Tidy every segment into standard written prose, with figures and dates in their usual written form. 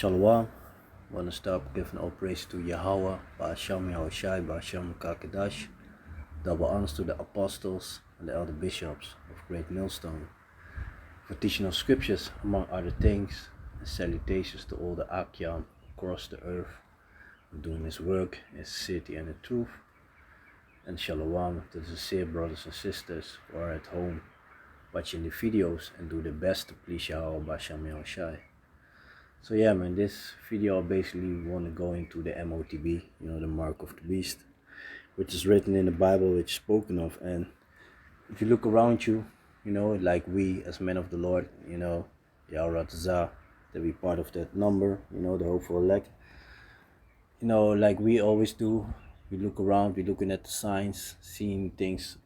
Shalom. I want to start giving all praise to Yahweh, Ba'asham Yahushai, Ba'asham Kakadash. Double honors to the apostles and the elder bishops of Great Millstone for teaching of scriptures, among other things, and salutations to all the Akyam across the earth for doing his work, his city and the truth. And Shalom to the sincere brothers and sisters who are at home watching the videos and do their best to please Yahweh, Ba'asham Yahushai. So yeah, man, this video I basically want to go into the M.O.T.B, the mark of the beast, which is written in the Bible, which is spoken of. And if you look around you, like we as men of the Lord, Yahweh, that we part of that number, the hopeful elect, like we always do. We look around, we're looking at the signs, seeing things,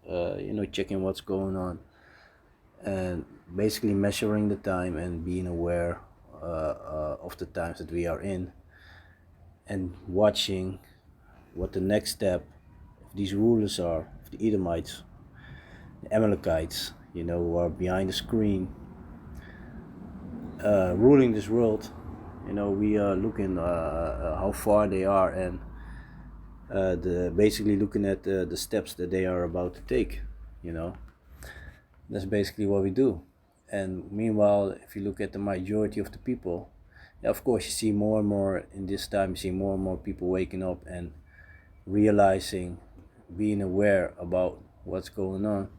checking what's going on, and basically measuring the time and being aware of the times that we are in, and watching what the next step of these rulers are, of the Edomites, the Amalekites, who are behind the screen, ruling this world. We are looking how far they are, and basically looking at the steps that they are about to take. That's basically what we do. And meanwhile, if you look at the majority of the people, of course you see more and more in this time, you see more and more people waking up and realizing, being aware about what's going on.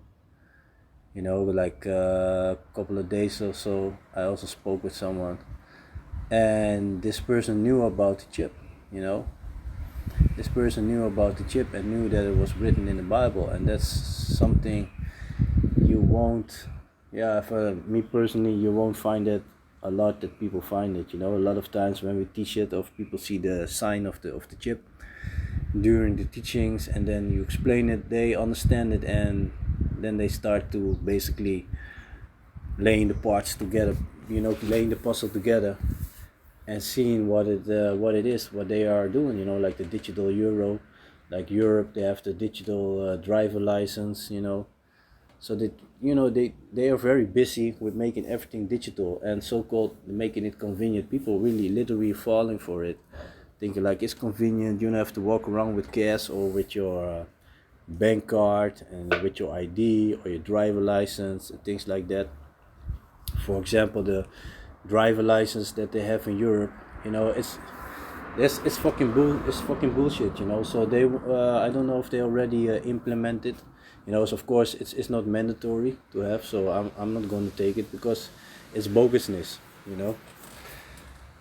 Like a couple of days or so, I also spoke with someone, and this person knew about the chip. This person knew about the chip and knew that it was written in the Bible, and that's something you won't, for me personally, you won't find it a lot that people find it. A lot of times when we teach it, of people see the sign of the chip during the teachings, and then you explain it, they understand it, and then they start to basically laying the parts together, laying the puzzle together and seeing what it is, what they are doing. Like the digital euro, like Europe, they have the digital driver license. So that they are very busy with making everything digital and so-called making it convenient. People really literally falling for it, thinking like it's convenient. You don't have to walk around with cash or with your bank card and with your ID or your driver license and things like that. For example, the driver license that they have in Europe, it's fucking bullshit. So they I don't know if they already implemented. So of course it's not mandatory to have, so I'm not going to take it because it's bogusness,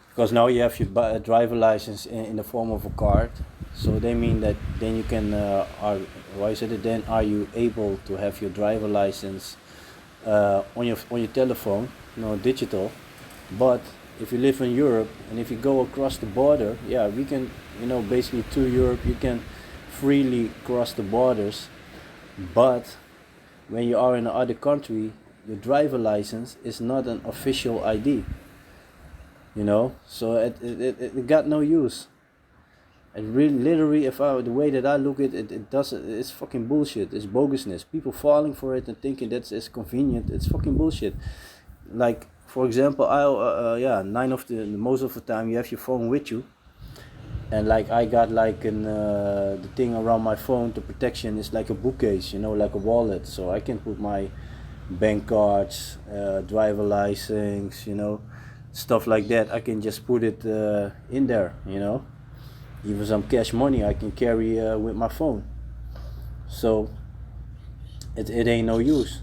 because now you have your driver license in the form of a card, so they mean that then you can then are you able to have your driver license on your telephone, digital. But if you live in Europe and if you go across the border, we can, basically to Europe you can freely cross the borders. But when you are in another country, your driver license is not an official ID. So it got no use. And really, literally, the way that I look at it, it's fucking bullshit. It's bogusness. People falling for it and thinking it's convenient. It's fucking bullshit. Like, for example, most of the time you have your phone with you. And like I got like the thing around my phone, the protection is like a bookcase, like a wallet. So I can put my bank cards, driver license, stuff like that. I can just put it in there, Even some cash money I can carry with my phone. So it ain't no use.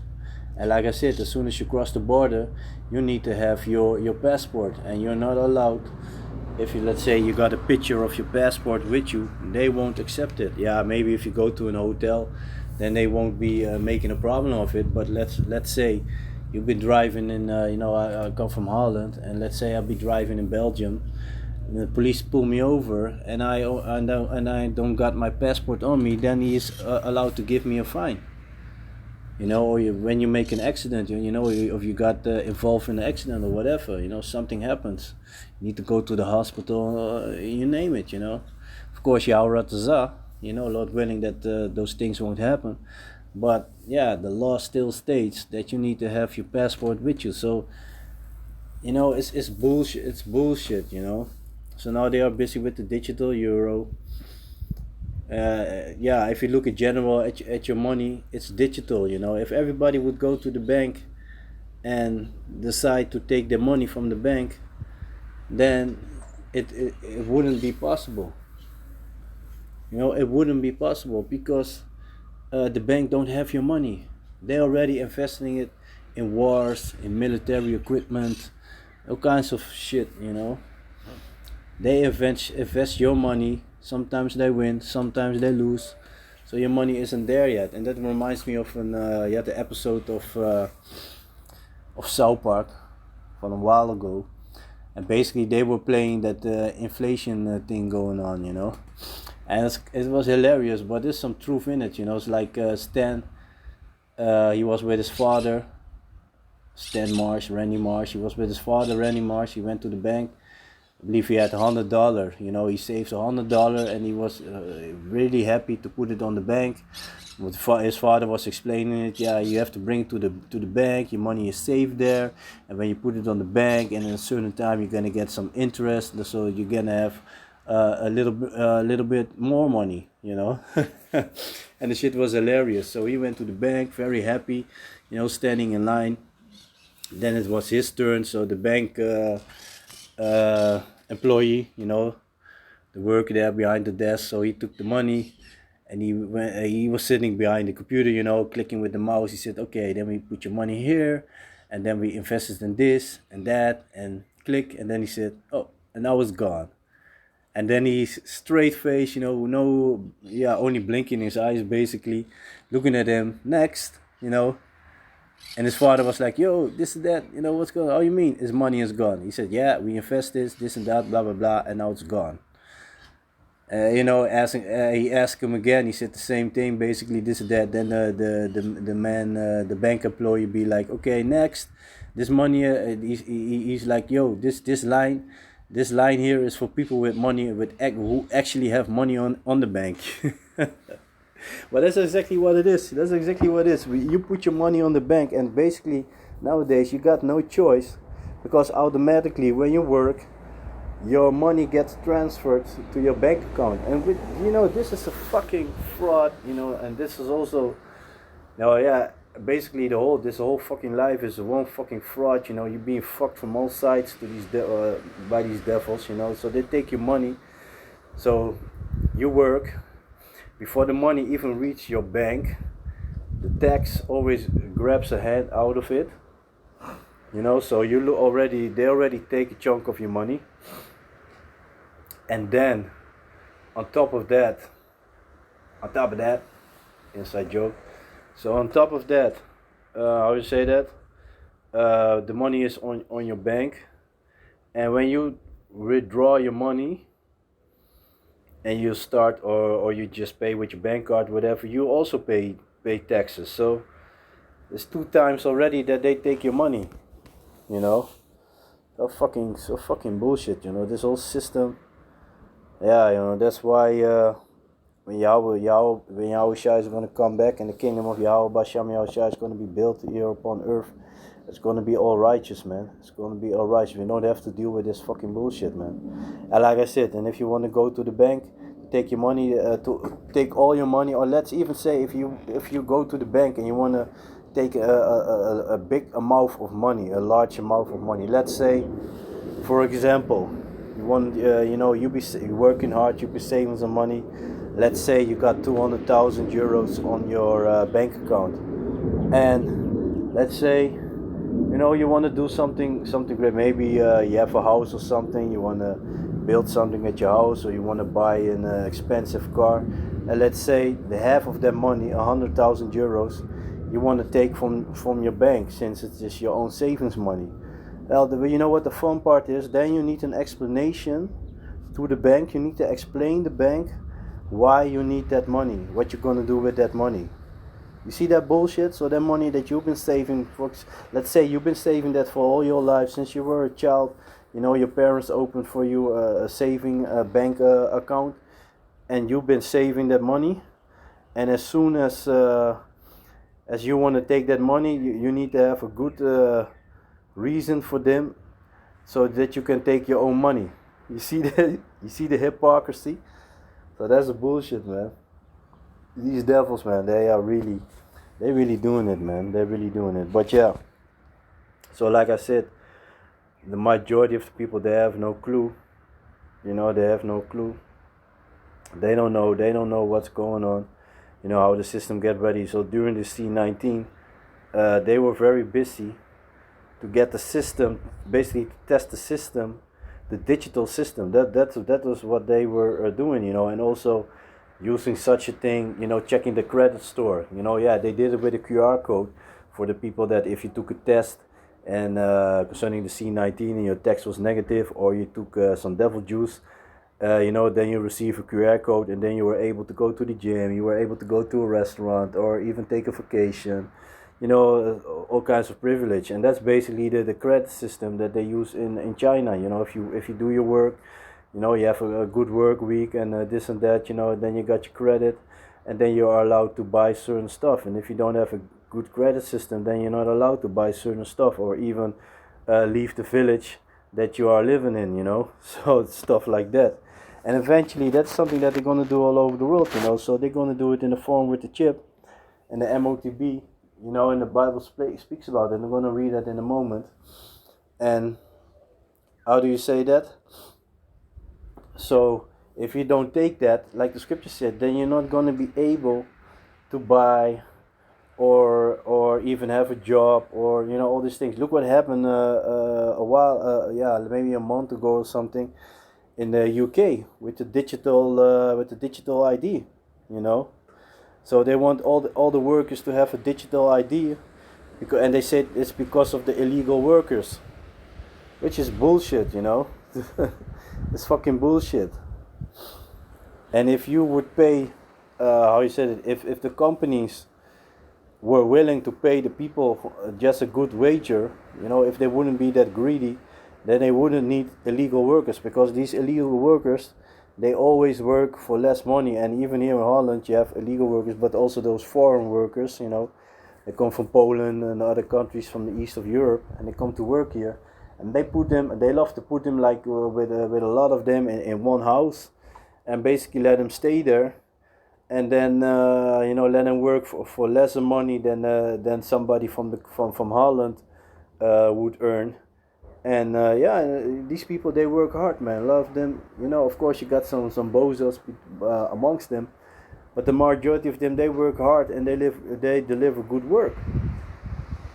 And like I said, as soon as you cross the border, you need to have your passport, and you're not allowed. If you, let's say you got a picture of your passport with you, they won't accept it. Maybe if you go to an hotel, then they won't be making a problem of it. But let's say you've been driving in, I come from Holland, and let's say I'll be driving in Belgium, and the police pull me over, and I don't got my passport on me, then he is allowed to give me a fine. Or when you make an accident, if you got involved in an accident or whatever, something happens, you need to go to the hospital, you name it, Of course, Yahweh, Lord willing that those things won't happen. But the law still states that you need to have your passport with you. So It's bullshit. It's bullshit. So now they are busy with the digital euro. Yeah, if you look at general at your money, it's digital. If everybody would go to the bank and decide to take their money from the bank, then it wouldn't be possible. It wouldn't be possible because the bank don't have your money. They're already investing it in wars, in military equipment, all kinds of shit. They invest your money. Sometimes they win, sometimes they lose. So your money isn't there yet. And that reminds me of the episode of South Park from a while ago. And basically they were playing that inflation thing going on. And it was hilarious, but there's some truth in it. It's like Stan. He was with his father, Stan Marsh, Randy Marsh. He was with his father, Randy Marsh. He went to the bank. I believe he had $100. He saves $100, and he was really happy to put it on the bank. His father was explaining it. Yeah, you have to bring it to the bank. Your money is saved there, and when you put it on the bank, and in a certain time, you're gonna get some interest. So you're gonna have a little bit more money. And the shit was hilarious. So he went to the bank, very happy, standing in line. Then it was his turn. So the bank employee, the worker there behind the desk. So he took the money, and he was sitting behind the computer, clicking with the mouse. He said, "Okay, then we put your money here, and then we invested in this and that, and click." And then he said, "Oh, and now it's gone." And then he's straight face, no, yeah, only blinking his eyes, basically, looking at him. Next. And his father was like, "Yo, this and that, what's going on? Oh, you mean his money is gone?" He said, "Yeah, we invest this and that, blah, blah, blah, and now it's gone." He asked him again. He said the same thing, basically this and that. Then the man, the bank employee, be like, "Okay, next, this money." He's like, "Yo, this line here is for people with money who actually have money on the bank." But that's exactly what it is. That's exactly what it is. You put your money on the bank, and basically nowadays you got no choice, because automatically when you work, your money gets transferred to your bank account. And this is a fucking fraud. And this is also, yeah, basically this whole fucking life is one fucking fraud. You're being fucked from all sides to by these devils. So they take your money. So you work. Before the money even reaches your bank, the tax always grabs a hand out of it. So they already take a chunk of your money. And then on top of that, inside joke. So on top of that, how you say that? The money is on your bank, and when you withdraw your money, and you start or you just pay with your bank card, whatever, you also pay taxes. So it's 2 times already that they take your money. So fucking bullshit. This whole system. Yeah, that's why when Yahweh Shai is gonna come back, and the kingdom of Yahweh Basham Yahweh Shai is gonna be built here upon earth, it's gonna be all righteous, man. It's gonna be all righteous. We don't have to deal with this fucking bullshit, man. And like I said, and if you want to go to the bank, take your money, to take all your money, or let's even say if you go to the bank and you want to take a big amount of money, a large amount of money. Let's say, for example, you want you be working hard, you be saving some money. Let's say you got 200,000 euros on your bank account, and let's say you want to do something great. Maybe you have a house or something. You want to build something at your house, or you want to buy an expensive car. And let's say the half of that money, 100,000 euros, you want to take from your bank, since it's just your own savings money. Well, you know what the fun part is? Then you need an explanation to the bank. You need to explain the bank why you need that money, what you're gonna do with that money. You see that bullshit? So that money that you've been saving let's say you've been saving that for all your life since you were a child. Your parents opened for you a saving bank account, and you've been saving that money. And as soon as you want to take that money, you need to have a good reason for them so that you can take your own money. You see the you see the hypocrisy. So that's the bullshit, man. These devils, man, they really doing it, man. They're really doing it. But yeah, so like I said, the majority of the people, they have no clue. You know, they have no clue. They don't know. They don't know what's going on. You know how the system get ready. So during the C19, they were very busy to get the system, basically to test the system, the digital system. That was what they were doing. You know, and also using such a thing. You know, checking the credit score. You know, yeah, they did it with a QR code for the people that if you took a test and concerning the C19 and your test was negative, or you took some devil juice, you know, then you receive a QR code, and then you were able to go to the gym, you were able to go to a restaurant, or even take a vacation, you know, all kinds of privilege. And that's basically the credit system that they use in China. You know, if you do your work, you know, you have a good work week and this and that, you know, then you got your credit, and then you are allowed to buy certain stuff. And if you don't have a good credit system, then you're not allowed to buy certain stuff, or even leave the village that you are living in, you know. So stuff like that. And eventually that's something that they're going to do all over the world, you know. So they're going to do it in the form with the chip and the M.O.T.B, you know, and the Bible speaks about it. And I'm going to read that in a moment. And how do you say that? So if you don't take that, like the scripture said, then you're not going to be able to buy or even have a job, or you know, all these things. Look what happened a while, yeah, maybe a month ago or something, in the UK with the digital ID, you know. So they want all the workers to have a digital ID, because, and they said it's because of the illegal workers, which is bullshit, you know. It's fucking bullshit. And if you would pay, how you said it, if the companies were willing to pay the people just a good wager, you know, if they wouldn't be that greedy, then they wouldn't need illegal workers, because these illegal workers, they always work for less money. And even here in Holland you have illegal workers, but also those foreign workers, you know, they come from Poland and other countries from the east of Europe, and they come to work here, and they love to put them like with a lot of them in one house, and basically let them stay there, and then you know, let them work for lesser money than somebody from Holland would earn. And yeah, these people, they work hard, man. Love them, you know. Of course, you got some bozos amongst them, but the majority of them, they work hard and they deliver good work.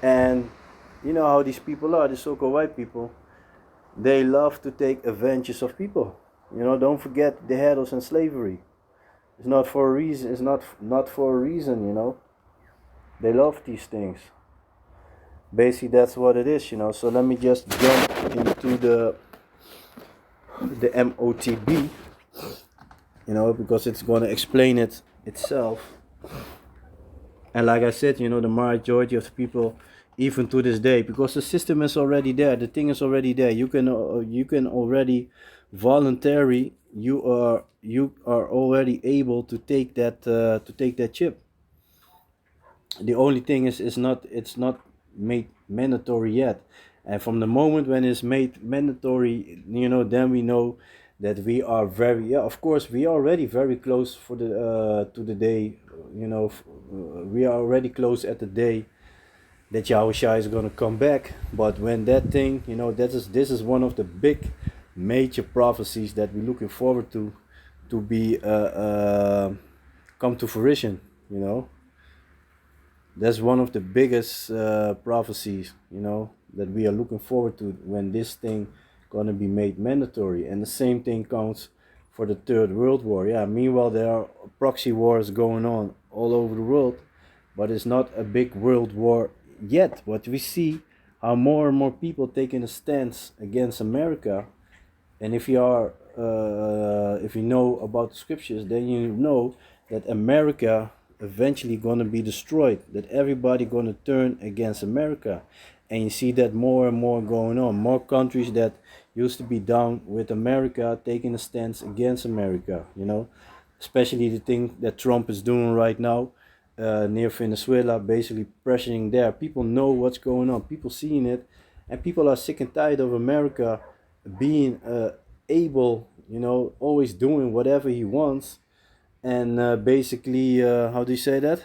And you know how these people are, the so-called white people. They love to take advantage of people. You know, don't forget they had us in slavery. It's not for a reason. It's not for a reason. You know, they love these things. Basically, that's what it is. You know. So let me just jump into the M.O.T.B. You know, because it's going to explain it itself. And like I said, you know, the majority of the people, even to this day, because the system is already there, the thing is already there. You can already voluntarily, you are already able to take that chip. The only thing is it's not made mandatory yet. And from the moment when it's made mandatory, you know, then we know that we are very, yeah, of course we are already very close for the to the day, you know, we are already close at the day that Yahushua is gonna come back. But when that thing, you know, this is one of the big major prophecies that we're looking forward to be come to fruition, you know. That's one of the biggest prophecies, you know, that we are looking forward to, when this thing gonna be made mandatory. And the same thing counts for the Third World War. Yeah, meanwhile there are proxy wars going on all over the world, but it's not a big world war yet. But we see how more and more people taking a stance against America. And if you know about the scriptures, then you know that America eventually gonna be destroyed. That everybody gonna turn against America, and you see that more and more going on. More countries that used to be down with America taking a stance against America. You know, especially the thing that Trump is doing right now near Venezuela, basically pressuring there. People know what's going on. People seeing it, and people are sick and tired of America being able, always doing whatever he wants, and basically, how do you say that?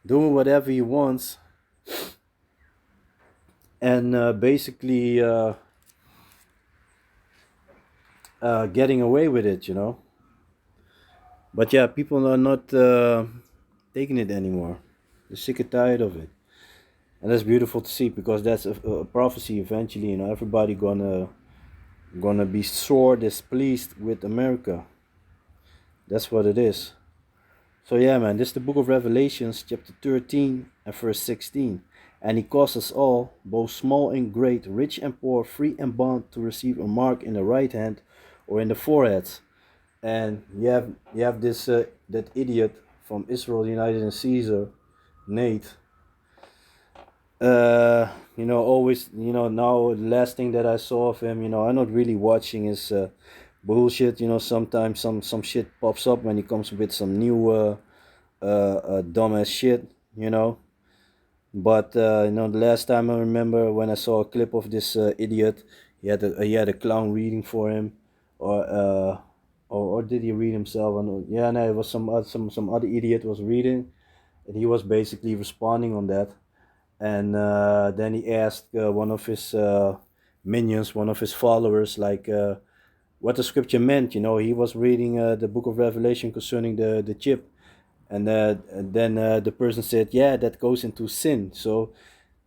Doing whatever he wants, and basically getting away with it. But yeah, people are not taking it anymore. They're sick and tired of it, and that's beautiful to see because that's a prophecy. Eventually, everybody gonna be sore displeased with America. That's what it is. So yeah, man, this is the book of Revelations, chapter 13 and verse 16. And he caused us all, both small and great, rich and poor, free and bond, to receive a mark in the right hand or in the forehead. And you have this that idiot from Israel United and Caesar, Nate. Always, now the last thing that I saw of him, I'm not really watching his bullshit. Sometimes some shit pops up when he comes with some new dumbass shit. But the last time I remember when I saw a clip of this idiot, he had a clown reading for him, or did he read himself? I know. Yeah, no, it was some other idiot was reading, and he was basically responding on that. And then he asked one of his minions, one of his followers, like what the scripture meant. He was reading the book of Revelation concerning the chip, and then the person said, "Yeah, that goes into sin." So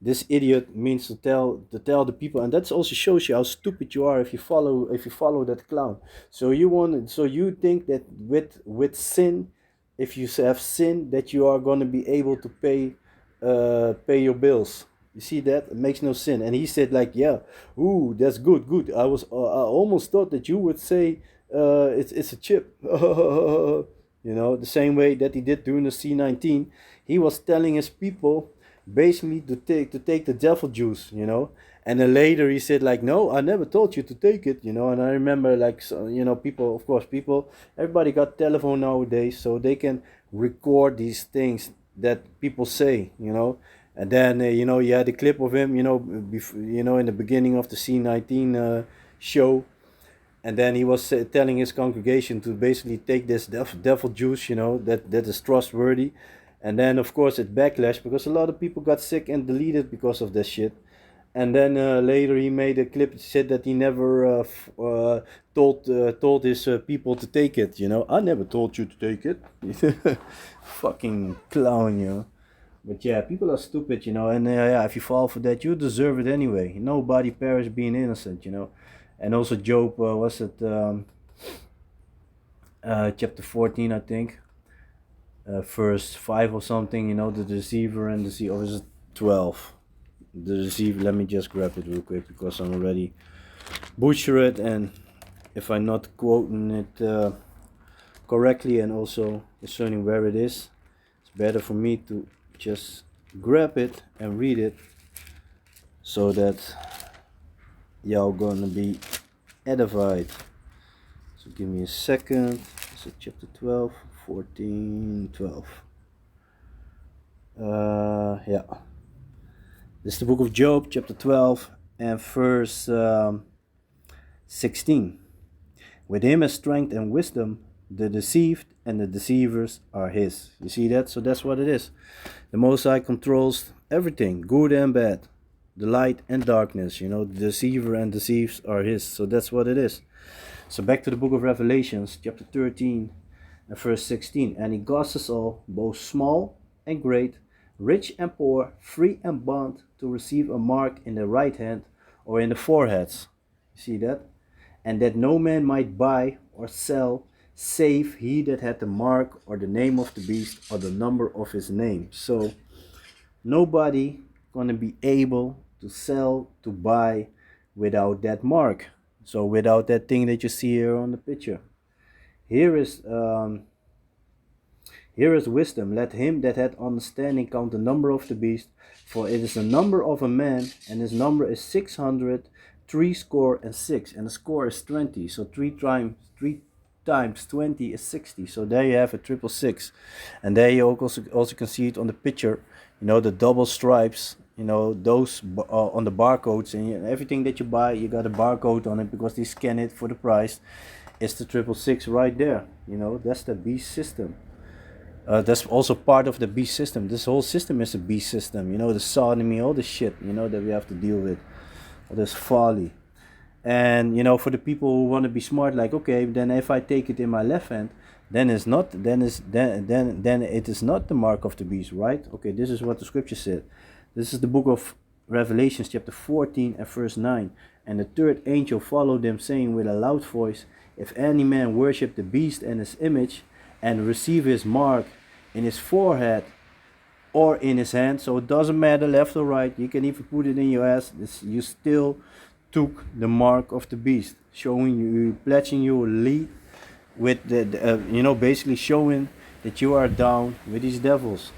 this idiot means to tell the people, and that also shows you how stupid you are if you follow that clown. So you think that with sin, if you have sin, that you are going to be able to pay your bills. You see that? It makes no sense. And he said like, yeah, ooh, that's good. I almost thought that you would say it's a chip. The same way that he did during the C19. He was telling his people basically to take the devil juice. And then later he said like, no, I never told you to take it. And I remember like, so, people, of course, everybody got telephone nowadays, so they can record these things that people say. And then you had a clip of him, in the beginning of the C19 show, and then he was telling his congregation to basically take this devil juice, that is trustworthy. And then of course it backlash because a lot of people got sick and deleted because of that shit. And then later he made a clip that said that he never told his people to take it. I never told you to take it. Fucking clown. But yeah, people are stupid. And yeah, if you fall for that, you deserve it anyway. Nobody perish being innocent. And also Job, was it chapter 14, I think, verse 5 or something, the deceiver and or is it 12? The deceiver, let me just grab it real quick because I'm already butcher it, and if I'm not quoting it correctly and also discerning where it is, it's better for me to just grab it and read it so that y'all gonna be edified. So give me a second. So chapter 12, 14, 12. Yeah. This is the book of Job, chapter 12 and verse 16. With him as strength and wisdom, the deceived and the deceivers are his. You see that? So that's what it is. The Most High controls everything, good and bad, the light and darkness. The deceiver and deceives are his. So that's what it is. So back to the book of Revelations, chapter 13 and verse 16. And he caused us all, both small and great, rich and poor, free and bond, to receive a mark in the right hand or in the foreheads. You see that? And that no man might buy or sell, save he that had the mark or the name of the beast or the number of his name. So nobody gonna be able to sell, to buy without that mark. So without that thing that you see here on the picture. Here is wisdom. Let him that hath understanding count the number of the beast, for it is the number of a man, and his number is 666, and the score is 20. So three times 20 is 60. So there you have a 666, and there you also can see it on the picture. The double stripes you know, those on the barcodes, and everything that you buy, you got a barcode on it because they scan it for the price. It's the 666 right there. You know, that's the beast system. That's also part of the beast system. This whole system is a beast system. You know, the sodomy, all the shit, you know, that we have to deal with. All this folly. And you know, for the people who want to be smart, like, okay, then if I take it in my left hand, then it's not, then it is not the mark of the beast, right? Okay, this is what the scripture said. This is the book of Revelations, chapter 14 and verse 9. And the third angel followed them, saying with a loud voice, if any man worship the beast and his image, and receive his mark in his forehead or in his hand, so it doesn't matter left or right, you can even put it in your ass, you still took the mark of the beast, showing you, pledging your lead with the you know, basically showing that you are down with these devils.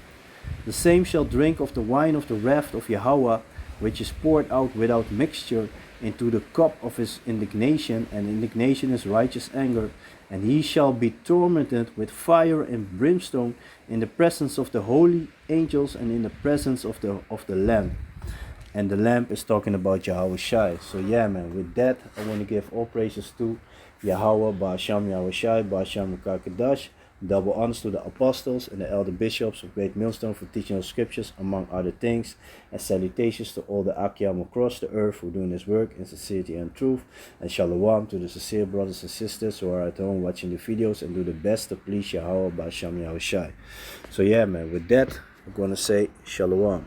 The same shall drink of the wine of the wrath of Yahweh, which is poured out without mixture into the cup of his indignation, and indignation is righteous anger, and he shall be tormented with fire and brimstone in the presence of the holy angels and in the presence of the Lamb. And the lamp is talking about Yahweh Shai. So yeah, man, with that, I want to give all praises to Yahweh, Ba'asham Yahweh Shai, Ba'asham Kakadash. Double honors to the apostles and the elder bishops of Great Millstone for teaching the scriptures, among other things. And salutations to all the Akyam across the earth who are doing this work in sincerity and truth. And shalom to the sincere brothers and sisters who are at home watching the videos and do the best to please Yahweh, Ba'asham Yahweh Shai. So yeah, man, with that, I'm going to say shalom.